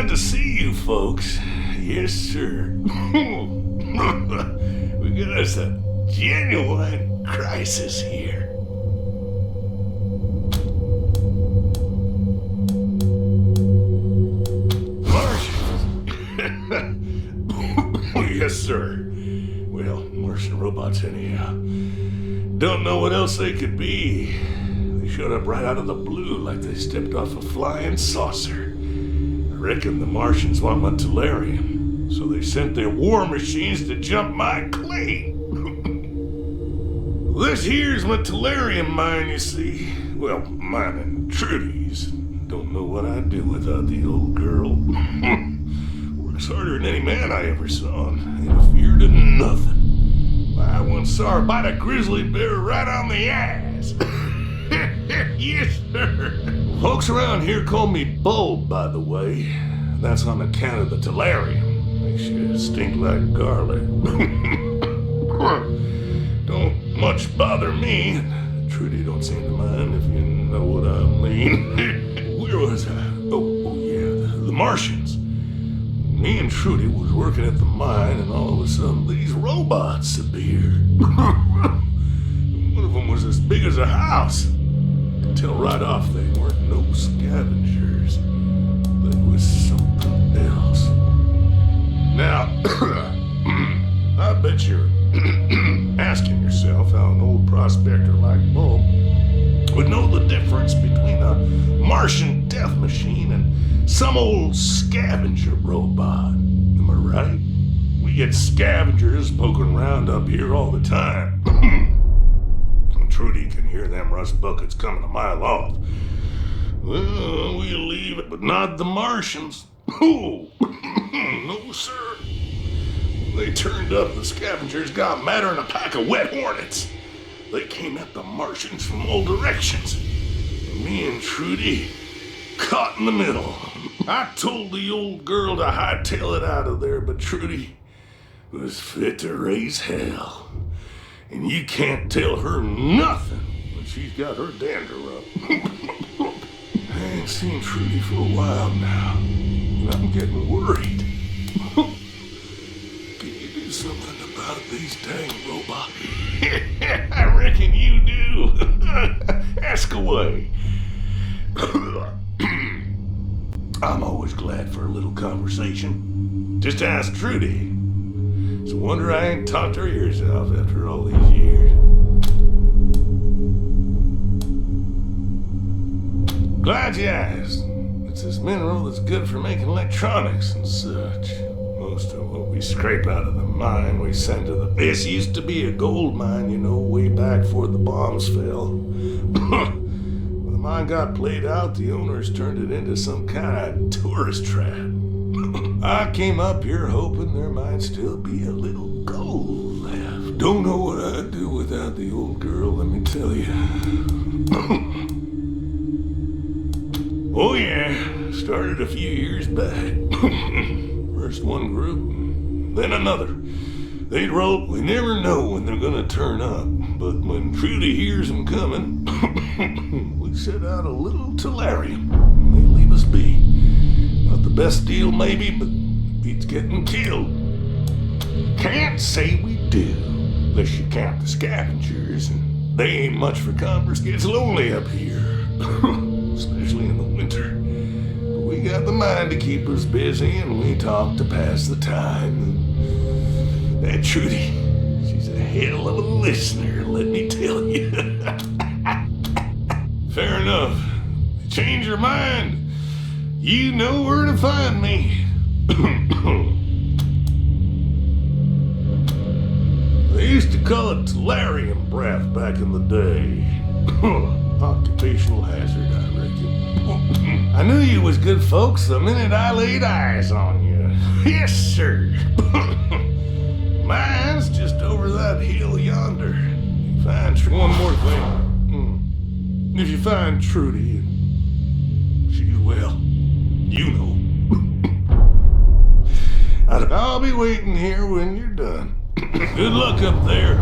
Glad to see you folks. Yes, sir. We got us a genuine crisis here. Martians? Yes, sir. Well, Martian robots anyhow. Don't know what else they could be. They showed up right out of the blue like they stepped off a flying saucer. I reckon the Martians want my Tellurium, so they sent their war machines to jump my claim. This here's my Tellurium mine, you see. Well, mine and Trudy's. Don't know what I'd do without the old girl. Works harder than any man I ever saw, and ain't afeard of nothing. I once saw her bite a grizzly bear right on the ass. Yes, sir. Folks around here call me Bulb, by the way. That's on account of the Tellurium. Makes you stink like garlic. Don't much bother me. Trudy don't seem to mind, if you know what I mean. Where was I? Oh yeah, the Martians. Me and Trudy was working at the mine, and all of a sudden these robots appeared. One of them was as big as a house. Could tell right off they weren't no scavengers. They was something else. Now, I bet you're asking yourself how an old prospector like Bulb would know the difference between a Martian death machine and some old scavenger robot. Am I right? We get scavengers poking around up here all the time. And Trudy can hear them rust buckets coming a mile off. Well, we'll leave it, but not the Martians. Oh, no, sir. They turned up, the scavengers got madder than a pack of wet hornets. They came at the Martians from all directions. Me and Trudy caught in the middle. I told the old girl to hightail it out of there, but Trudy was fit to raise hell. And you can't tell her nothing when she's got her dander up. I ain't seen Trudy for a while now, and I'm getting worried. Something about these dang robots. I reckon you do. Ask away. I'm always glad for a little conversation. Just ask Trudy. It's a wonder I ain't talked her ears off after all these years. Glad you asked. It's this mineral that's good for making electronics and such. Most of what we scrape out of the mine we send to the... This used to be a gold mine, you know, way back before the bombs fell. When the mine got played out, the owners turned it into some kind of tourist trap. I came up here hoping there might still be a little gold left. Don't know what I'd do without the old girl, let me tell you. Oh yeah, started a few years back. First one group, then another. They wrote, we never know when they're gonna turn up, but when Trudy hears them coming, we set out a little Tellurium. They leave us be. Not the best deal maybe, but beats getting killed. Can't say we do, unless you count the scavengers, and they ain't much for converse. Gets lonely up here, especially in the winter. We got the mind to keep us busy, and we talk to pass the time. That Trudy, she's a hell of a listener, let me tell you. Fair enough. Change your mind. You know where to find me. They used to call it Tellurium breath back in the day. Occupational hazard, I reckon. I knew you was good folks the minute I laid eyes on you. Yes, sir. Mine's just over that hill yonder. You find one more thing. If you find Trudy, she's well, you know. I'll be waiting here when you're done. Good luck up there.